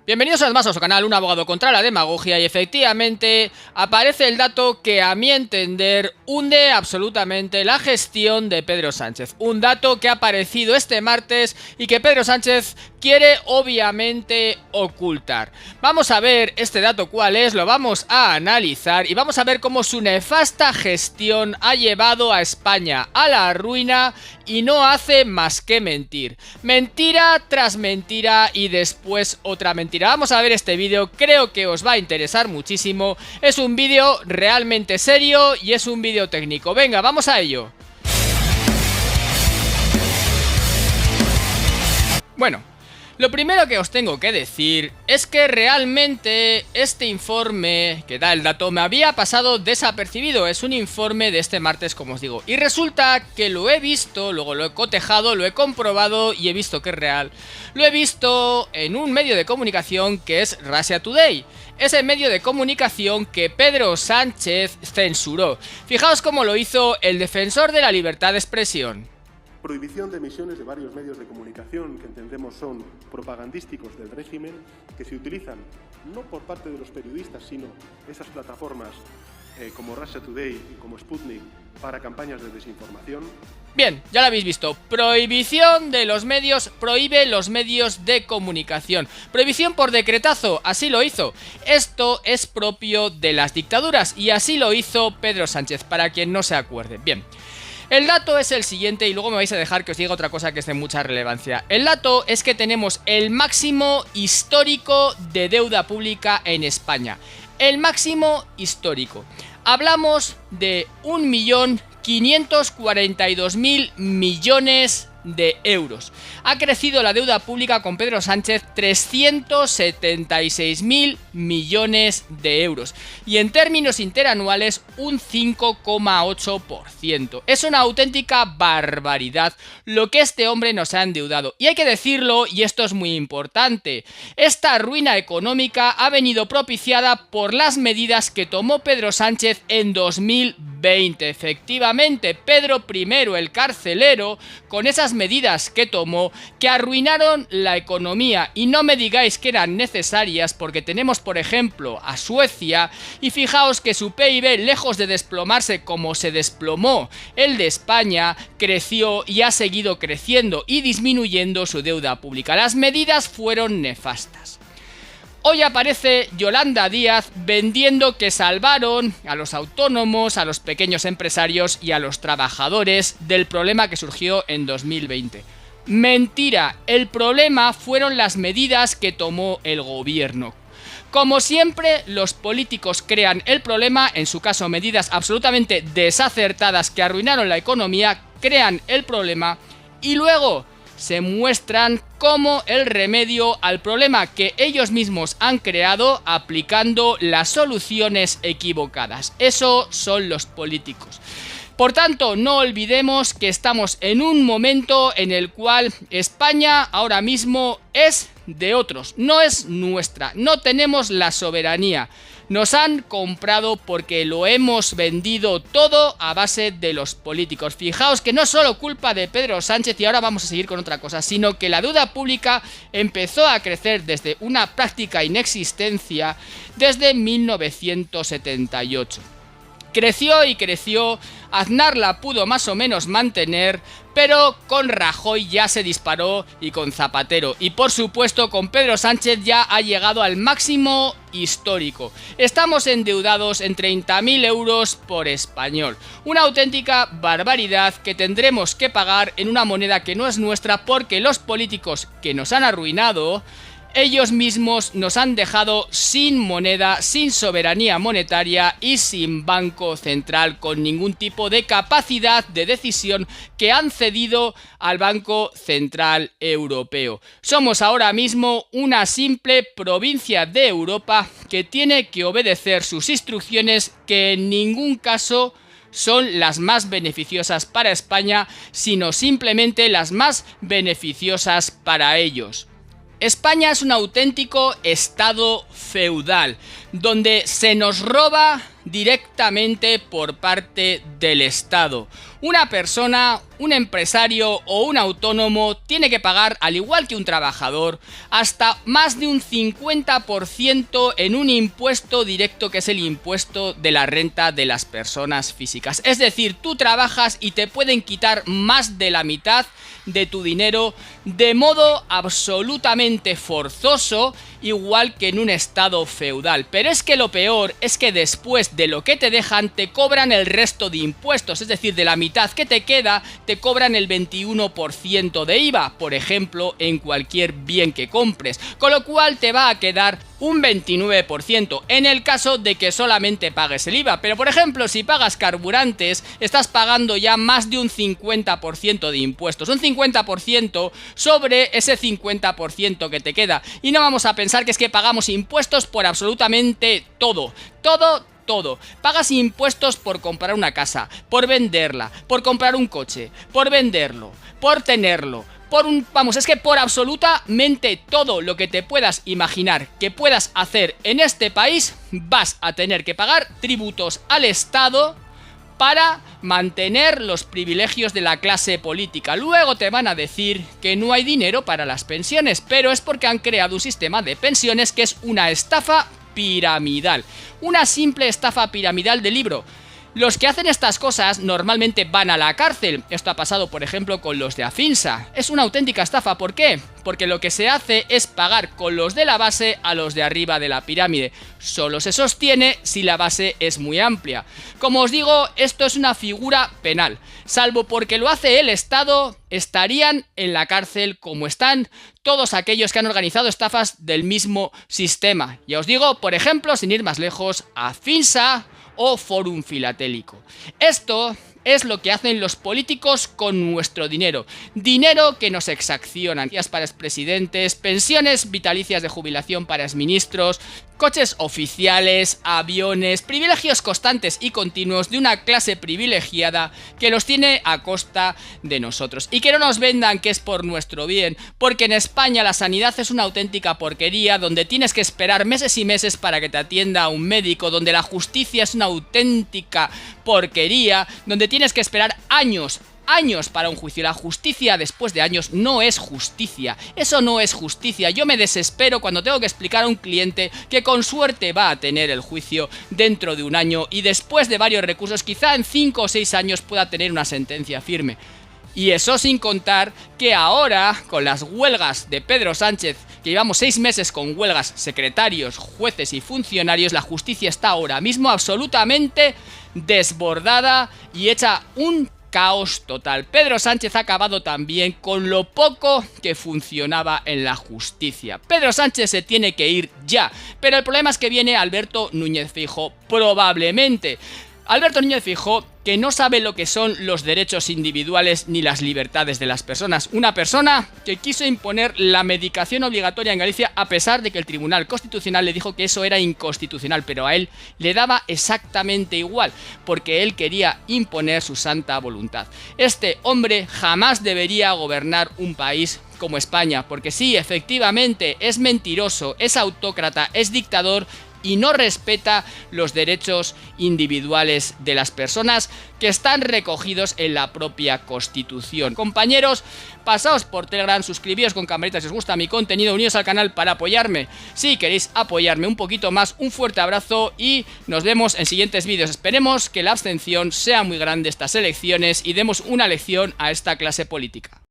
Bienvenidos una vez más a nuestro canal, un abogado contra la demagogia, y efectivamente aparece el dato que a mi entender hunde absolutamente la gestión de Pedro Sánchez. Un dato que ha aparecido este martes y que Pedro Sánchez quiere obviamente ocultar. Vamos a ver este dato cuál es, lo vamos a analizar y vamos a ver cómo su nefasta gestión ha llevado a España a la ruina y no hace más que mentir. Mentira tras mentira y después otra mentira. Vamos a ver este vídeo, creo que os va a interesar muchísimo. Es un vídeo realmente serio y es un vídeo técnico. Venga, vamos a ello. Bueno, lo primero que os tengo que decir es que realmente este informe que da el dato me había pasado desapercibido. Es un informe de este martes, como os digo, y resulta que lo he visto, luego lo he cotejado, lo he comprobado y he visto que es real. Lo he visto en un medio de comunicación que es Russia Today. Ese medio de comunicación que Pedro Sánchez censuró. Fijaos cómo lo hizo el defensor de la libertad de expresión. Prohibición de emisiones de varios medios de comunicación que entendemos son propagandísticos del régimen, que se utilizan no por parte de los periodistas, sino esas plataformas como Russia Today y como Sputnik para campañas de desinformación. Bien, ya lo habéis visto. Prohibición de los medios, prohíbe los medios de comunicación. Prohibición por decretazo, así lo hizo. Esto es propio de las dictaduras y así lo hizo Pedro Sánchez, para quien no se acuerde. Bien. El dato es el siguiente y luego me vais a dejar que os diga otra cosa que es de mucha relevancia. El dato es que tenemos el máximo histórico de deuda pública en España. El máximo histórico. Hablamos de 1.542.000 millones de euros. Ha crecido la deuda pública con Pedro Sánchez 376.000 millones de euros y en términos interanuales un 5,8%. Es una auténtica barbaridad lo que este hombre nos ha endeudado. Y hay que decirlo, y esto es muy importante, esta ruina económica ha venido propiciada por las medidas que tomó Pedro Sánchez en 2020. Efectivamente, Pedro I, el carcelero, con esas medidas que tomó, que arruinaron la economía, y no me digáis que eran necesarias, porque tenemos por ejemplo a Suecia, y fijaos que su PIB, lejos de desplomarse como se desplomó el de España, creció y ha seguido creciendo y disminuyendo su deuda pública. Las medidas fueron nefastas. Hoy aparece Yolanda Díaz vendiendo que salvaron a los autónomos, a los pequeños empresarios y a los trabajadores del problema que surgió en 2020. Mentira, el problema fueron las medidas que tomó el gobierno. Como siempre, los políticos crean el problema, en su caso medidas absolutamente desacertadas que arruinaron la economía, crean el problema y luego se muestran como el remedio al problema que ellos mismos han creado aplicando las soluciones equivocadas. Eso son los políticos. Por tanto, no olvidemos que estamos en un momento en el cual España ahora mismo es de otros, no es nuestra, no tenemos la soberanía. Nos han comprado porque lo hemos vendido todo a base de los políticos. Fijaos que no es solo culpa de Pedro Sánchez, y ahora vamos a seguir con otra cosa, sino que la deuda pública empezó a crecer desde una práctica inexistencia desde 1978. Creció y creció, Aznar la pudo más o menos mantener, pero con Rajoy ya se disparó y con Zapatero. Y por supuesto con Pedro Sánchez ya ha llegado al máximo histórico. Estamos endeudados en 30.000 euros por español. Una auténtica barbaridad que tendremos que pagar en una moneda que no es nuestra porque los políticos que nos han arruinado, ellos mismos nos han dejado sin moneda, sin soberanía monetaria y sin banco central, con ningún tipo de capacidad de decisión que han cedido al Banco Central Europeo. Somos ahora mismo una simple provincia de Europa que tiene que obedecer sus instrucciones, que en ningún caso son las más beneficiosas para España, sino simplemente las más beneficiosas para ellos. España es un auténtico estado feudal, donde se nos roba directamente por parte del Estado. Una persona, un empresario o un autónomo tiene que pagar, al igual que un trabajador, hasta más de un 50% en un impuesto directo, que es el impuesto de la renta de las personas físicas. Es decir, tú trabajas y te pueden quitar más de la mitad de tu dinero de modo absolutamente forzoso, igual que en un estado feudal. Pero es que lo peor es que después de lo que te dejan te cobran el resto de impuestos, es decir, de la mitad que te queda te cobran el 21% de IVA, por ejemplo, en cualquier bien que compres, con lo cual te va a quedar un 29% en el caso de que solamente pagues el IVA. Pero por ejemplo, si pagas carburantes, estás pagando ya más de un 50% de impuestos, un 50% sobre ese 50% que te queda. Y no vamos a pensar que es que pagamos impuestos por absolutamente todo. Todo. Pagas impuestos por comprar una casa, por venderla, por comprar un coche, por venderlo, por tenerlo, es que por absolutamente todo lo que te puedas imaginar que puedas hacer en este país, vas a tener que pagar tributos al Estado para mantener los privilegios de la clase política. Luego te van a decir que no hay dinero para las pensiones, pero es porque han creado un sistema de pensiones que es una estafa piramidal. Una simple estafa piramidal de libro. Los que hacen estas cosas normalmente van a la cárcel. Esto ha pasado, por ejemplo, con los de Afinsa. Es una auténtica estafa. ¿Por qué? Porque lo que se hace es pagar con los de la base a los de arriba de la pirámide. Solo se sostiene si la base es muy amplia. Como os digo, esto es una figura penal. Salvo porque lo hace el Estado, estarían en la cárcel como están todos aquellos que han organizado estafas del mismo sistema. Ya os digo, por ejemplo, sin ir más lejos, Afinsa o Fórum Filatélico. Esto es lo que hacen los políticos con nuestro dinero. Dinero que nos exaccionan. Para expresidentes, pensiones vitalicias de jubilación para exministros, coches oficiales, aviones, privilegios constantes y continuos de una clase privilegiada que los tiene a costa de nosotros. Y que no nos vendan que es por nuestro bien, porque en España la sanidad es una auténtica porquería, donde tienes que esperar meses y meses para que te atienda un médico, donde la justicia es una auténtica porquería, donde tienes que esperar años para un juicio. La justicia después de años no es justicia. Eso no es justicia. Yo me desespero cuando tengo que explicar a un cliente que con suerte va a tener el juicio dentro de un año y después de varios recursos, quizá en 5 o 6 años pueda tener una sentencia firme. Y eso sin contar que ahora, con las huelgas de Pedro Sánchez, que llevamos 6 meses con huelgas, secretarios, jueces y funcionarios, la justicia está ahora mismo absolutamente desbordada y hecha un caos total. Pedro Sánchez ha acabado también con lo poco que funcionaba en la justicia. Pedro Sánchez se tiene que ir ya, pero el problema es que viene Alberto Núñez Feijóo, probablemente. Alberto Núñez Feijóo, que no sabe lo que son los derechos individuales ni las libertades de las personas. Una persona que quiso imponer la medicación obligatoria en Galicia a pesar de que el Tribunal Constitucional le dijo que eso era inconstitucional, pero a él le daba exactamente igual, porque él quería imponer su santa voluntad. Este hombre jamás debería gobernar un país como España, porque sí, efectivamente, es mentiroso, es autócrata, es dictador y no respeta los derechos individuales de las personas que están recogidos en la propia Constitución. Compañeros, pasaos por Telegram, suscribíos con campanita si os gusta mi contenido, unidos al canal para apoyarme si queréis apoyarme un poquito más. Un fuerte abrazo y nos vemos en siguientes vídeos. Esperemos que la abstención sea muy grande estas elecciones y demos una lección a esta clase política.